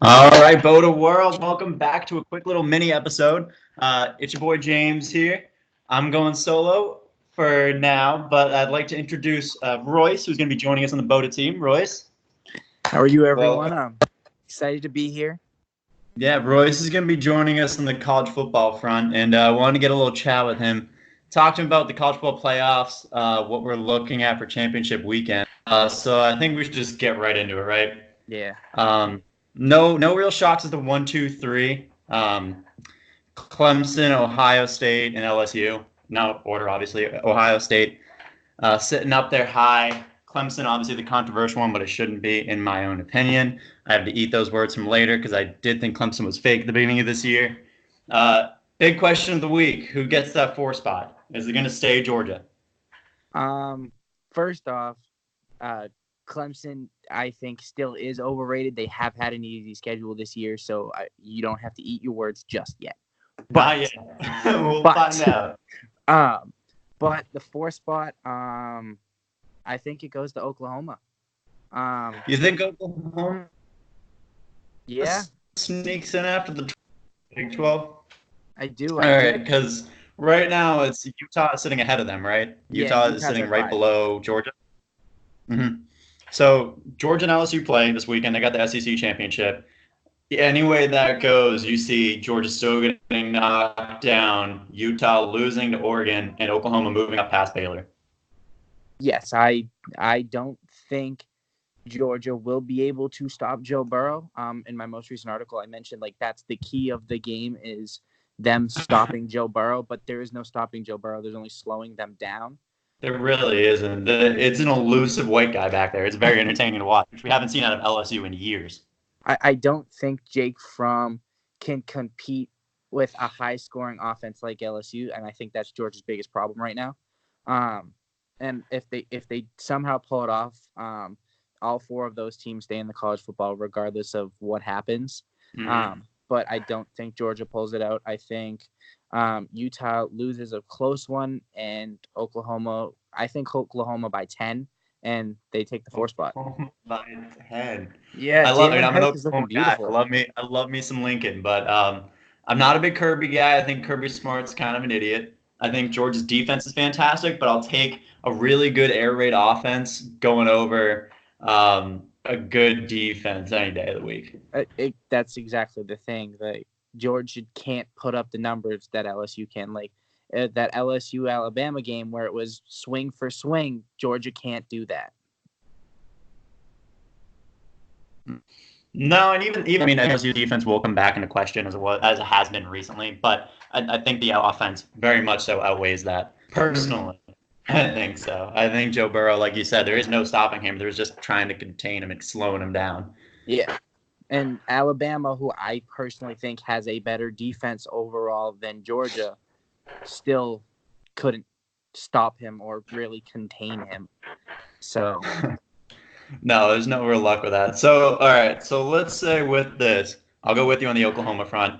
All right, BOTA World, welcome back to a quick little mini episode. It's your boy James here. I'm going solo for now, but I'd like to introduce Royce, who's going to be joining us on the BOTA team. Royce? How are you, everyone? Well, I'm excited to be here. yeah, Royce is going to be joining us on the college football front, and I wanted to get a little chat with him. Talk to him about the college football playoffs, what we're looking at for championship weekend. So I think we should just get right into it, right? Yeah. No real shocks as the 1, 2, 3. Clemson, Ohio State, and LSU. No order, obviously. Ohio State sitting up there high. Clemson, obviously the controversial one, but it shouldn't be, in my own opinion. I have to eat those words from later because I did think Clemson was fake at the beginning of this year. Big question of the week: who gets that 4 spot? Is it going to stay Georgia? First off, Clemson, I think, still is overrated. They have had an easy schedule this year, so you don't have to eat your words just yet. Not yet. We'll find out. But the 4 spot, I think it goes to Oklahoma. You think Oklahoma? Yeah, Sneaks in after the Big 12? I do. All right, because right now it's Utah sitting ahead of them, right? Utah is sitting right below Georgia. So Georgia and LSU play this weekend. They got the SEC championship. Any way that goes, you see Georgia still getting knocked down, Utah losing to Oregon, and Oklahoma moving up past Baylor. Yes, I don't think Georgia will be able to stop Joe Burrow. In my most recent article, I mentioned that's the key of the game is them stopping Joe Burrow, but there is no stopping Joe Burrow. There's only slowing them down. There really isn't. It's an elusive white guy back there. It's very entertaining to watch, which we haven't seen out of LSU in years. I don't think Jake Fromm can compete with a high-scoring offense like LSU, and I think that's Georgia's biggest problem right now. And if they somehow pull it off, all 4 of those teams stay in the college football regardless of what happens. But I don't think Georgia pulls it out. I think Utah loses a close one, and I think Oklahoma by 10, and they take the 4 spot. By 10. Yeah, I love it. Jalen I'm an Hurts Oklahoma guy. I love me some Lincoln, but I'm not a big Kirby guy. I think Kirby Smart's kind of an idiot. I think Georgia's defense is fantastic, but I'll take a really good air raid offense going over a good defense any day of the week. That's exactly the thing. Georgia can't put up the numbers that LSU can. That LSU Alabama game where it was swing for swing, Georgia can't do that. No, and even I mean, LSU defense will come back into question as it has been recently, but I think the offense very much so outweighs that. Personally, I think so. I think Joe Burrow, like you said, there is no stopping him. There's just trying to contain him and slowing him down. Yeah. And Alabama, who I personally think has a better defense overall than Georgia, still couldn't stop him or really contain him. So no, there's no real luck with that. So, all right. So let's say with this, I'll go with you on the Oklahoma front.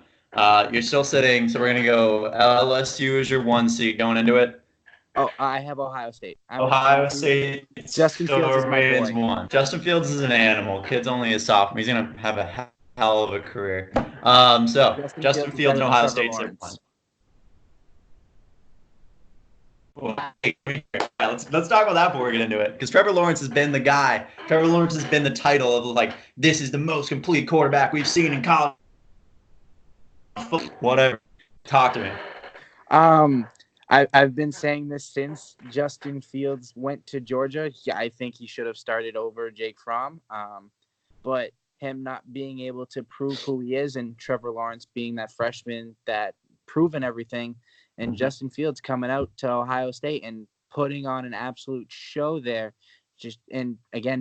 You're still sitting, so we're going to go LSU as your 1 seed going into it. Oh, I have Ohio State. Ohio State. Justin Fields is my boy. 1. Justin Fields is an animal. Kid's only a sophomore. He's going to have a hell of a career. So Justin Fields and Ohio State's at 1. Let's talk about that before we get into it, because Trevor Lawrence has been the guy. Trevor Lawrence has been the title of this is the most complete quarterback we've seen in college. Whatever. Talk to me. I've been saying this since Justin Fields went to Georgia. I think he should have started over Jake Fromm. But him not being able to prove who he is, and Trevor Lawrence being that freshman that proven everything, and Justin Fields coming out to Ohio State and putting on an absolute show there, and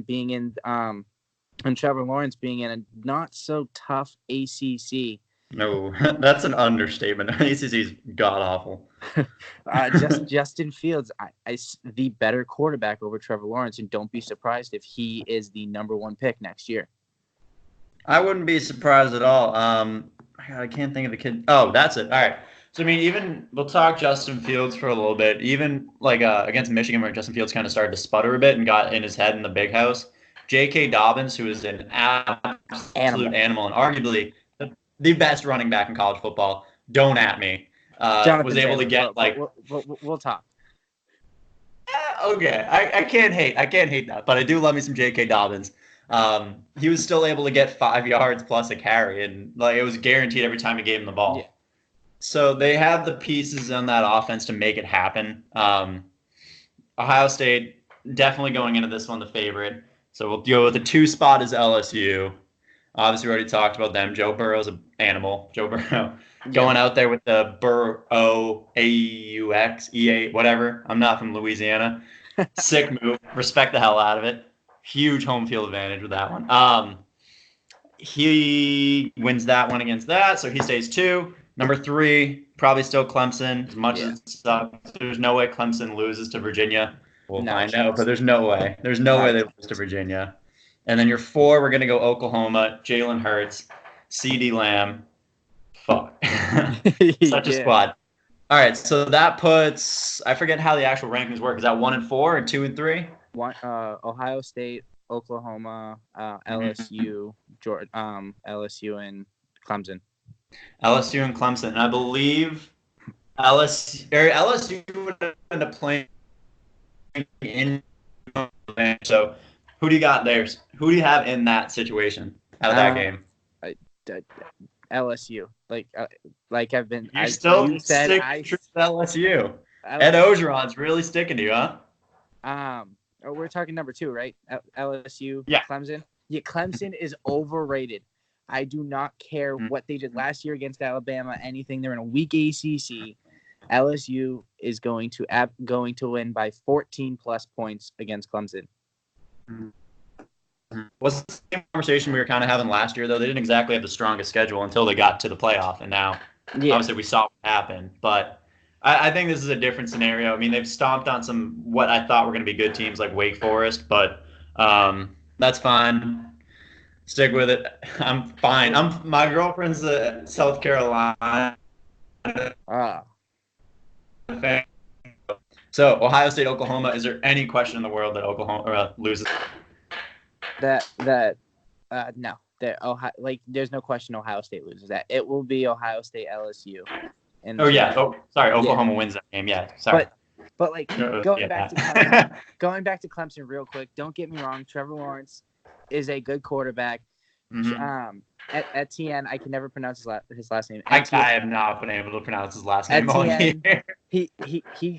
being in and Trevor Lawrence being in a not so tough ACC. No, that's an understatement. ACC is god awful. Justin Fields, the better quarterback over Trevor Lawrence, and don't be surprised if he is the number 1 pick next year. I wouldn't be surprised at all. I can't think of the kid. Oh, that's it. All right. So, I mean, even we'll talk Justin Fields for a little bit. Even against Michigan, where Justin Fields kind of started to sputter a bit and got in his head in the big house, J.K. Dobbins, who is an absolute animal and arguably the best running back in college football, don't at me, was able to get We'll talk. Okay, I can't hate that, but I do love me some J.K. Dobbins. He was still able to get 5 yards plus a carry, and like it was guaranteed every time he gave him the ball. Yeah. So they have the pieces on that offense to make it happen. Ohio State definitely going into this one the favorite. So we'll go with the 2 spot is LSU. Obviously, we already talked about them. Joe Burrow's an animal. Joe Burrow going out there with the Burrow AUX, whatever. I'm not from Louisiana. Sick move. Respect the hell out of it. Huge home field advantage with that one. He wins that one against that, so he stays 2. Number 3, probably still Clemson. As much as it sucks, there's no way Clemson loses to Virginia. We'll find out, but there's no way. There's no way they lose to Virginia. And then your 4, we're going to go Oklahoma, Jalen Hurts, CeeDee Lamb. Fuck. Such a squad. All right, so that puts, I forget how the actual rankings work. Is that 1 and 4 or 2 and 3? Ohio State, Oklahoma, LSU, LSU and Clemson. LSU and Clemson. And I believe LSU would end up playing in. So who do you got there? Who do you have in that situation out of that game? LSU. Like I've been. You still stick to LSU. Ed Ogeron's really sticking to you, huh? We're talking number 2, right? LSU. Yeah. Clemson. Yeah, Clemson is overrated. I do not care what they did last year against Alabama. Anything. They're in a weak ACC. LSU is going to win by 14 plus points against Clemson. Was the same conversation we were kind of having last year, though? They didn't exactly have the strongest schedule until they got to the playoff, and now obviously we saw what happened. But I think this is a different scenario. I mean, they've stomped on some what I thought were going to be good teams like Wake Forest, but that's fine. Stick with it. I'm fine. My girlfriend's a South Carolina. So Ohio State, Oklahoma. Is there any question in the world that Oklahoma loses? No. There's no question Ohio State loses that. It will be Ohio State LSU. Oklahoma wins that game. Yeah, sorry. But going back to Clemson real quick. Don't get me wrong. Trevor Lawrence is a good quarterback. Mm-hmm. Etienne, I can never pronounce his last name. I have not been able to pronounce his last name all year. He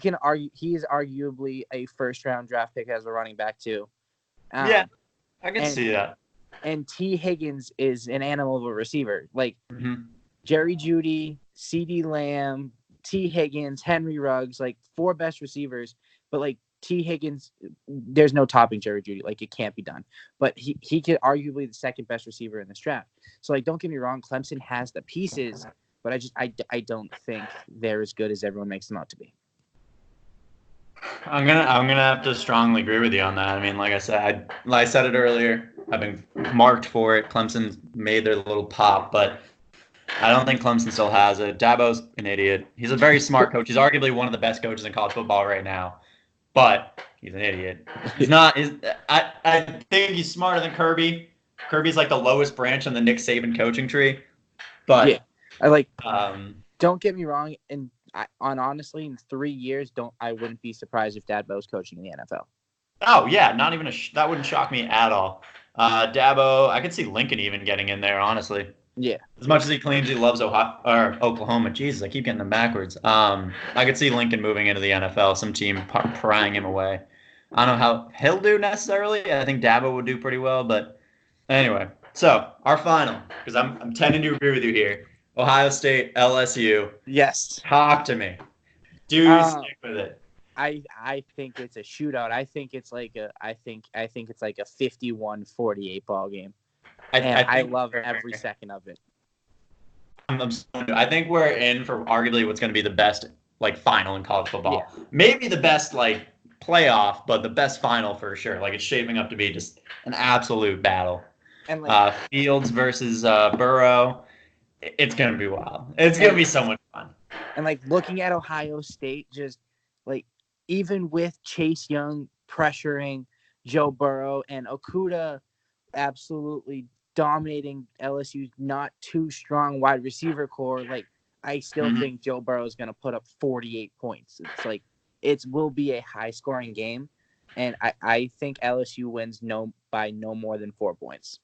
can argue. He is arguably a first-round draft pick as a running back too. I can see that. And T. Higgins is an animal of a receiver. Jerry Jeudy, CeeDee Lamb, T. Higgins, Henry Ruggs, 4 best receivers. But T. Higgins, there's no topping Jerry Jeudy. It can't be done. But he could arguably the second best receiver in this draft. So don't get me wrong, Clemson has the pieces, but I don't think they're as good as everyone makes them out to be. I'm gonna have to strongly agree with you on that. I mean, like I said, I said it earlier. I've been marked for it. Clemson made their little pop, but I don't think Clemson still has it. Dabo's an idiot. He's a very smart coach. He's arguably one of the best coaches in college football right now, but he's an idiot. He's not. I think he's smarter than Kirby. Kirby's the lowest branch on the Nick Saban coaching tree, but don't get me wrong. Honestly, in 3 years, I wouldn't be surprised if Dabo's coaching in the NFL. Oh yeah, not even that wouldn't shock me at all. Dabo, I could see Lincoln even getting in there, honestly. Yeah. As much as he claims he loves Oklahoma, Jesus, I keep getting them backwards. I could see Lincoln moving into the NFL, some team prying him away. I don't know how he'll do necessarily. I think Dabo would do pretty well, but anyway. So our final, because I'm tending to agree with you here. Ohio State, LSU. Yes. Talk to me. Do you stick with it? I think it's a shootout. I think it's I think it's a 51-48 ball game. I love every second of it. I think we're in for arguably what's going to be the best final in college football. Yeah. Maybe the best playoff, but the best final for sure. It's shaping up to be just an absolute battle. And Fields versus Burrow. It's going to be wild. It's going to be so much fun. And looking at Ohio State, just even with Chase Young pressuring Joe Burrow and Okuda absolutely dominating LSU's not too strong wide receiver core, like I still think Joe Burrow is going to put up 48 points. It's like it will be a high scoring game, and I think LSU wins by no more than 4 points.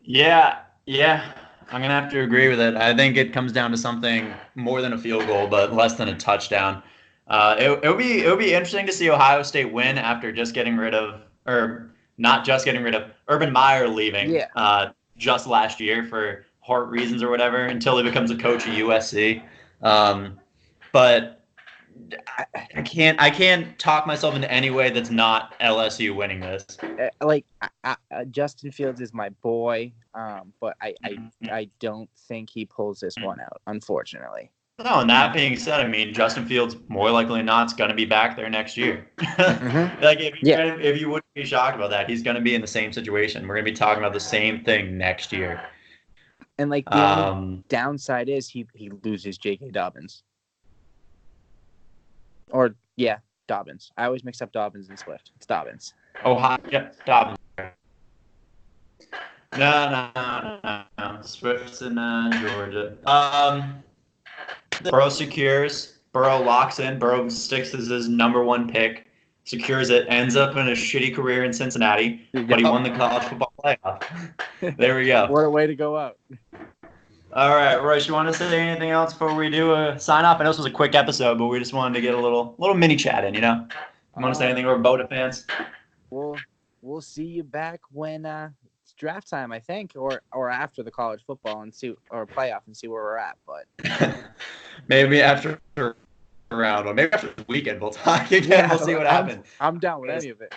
Yeah, I'm gonna have to agree with it. I think it comes down to something more than a field goal, but less than a touchdown. It'll be interesting to see Ohio State win after just getting rid of, or not just getting rid of, Urban Meyer leaving just last year for heart reasons or whatever until he becomes a coach at USC. But I can't talk myself into any way that's not LSU winning this. Like Justin Fields is my boy, but I don't think he pulls this one out, unfortunately. No, and that being said, I mean, Justin Fields more likely than not is going to be back there next year. Like if you wouldn't be shocked about that, he's going to be in the same situation. We're going to be talking about the same thing next year. And like the only downside is he loses J.K. Dobbins. Or Dobbins. I always mix up Dobbins and Swift. It's Dobbins. Dobbins. No. Swift's in Georgia. Burrow secures. Burrow locks in. Burrow sticks as his number one pick. Secures it. Ends up in a shitty career in Cincinnati, but he won the college football playoff. There we go. What a way to go out. All right, Royce, you want to say anything else before we do a sign off? I know this was a quick episode, but we just wanted to get a little mini chat in, you know? You want to say anything to our BOTA fans? We'll see you back when it's draft time, I think, or after the college football and or playoff and see where we're at. But maybe after a round, or maybe after the weekend we'll talk again. Yeah, we'll see what happens. I'm down with any of it.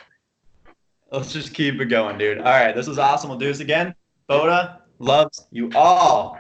Let's just keep it going, dude. All right, this was awesome. We'll do this again. BOTA loves you all.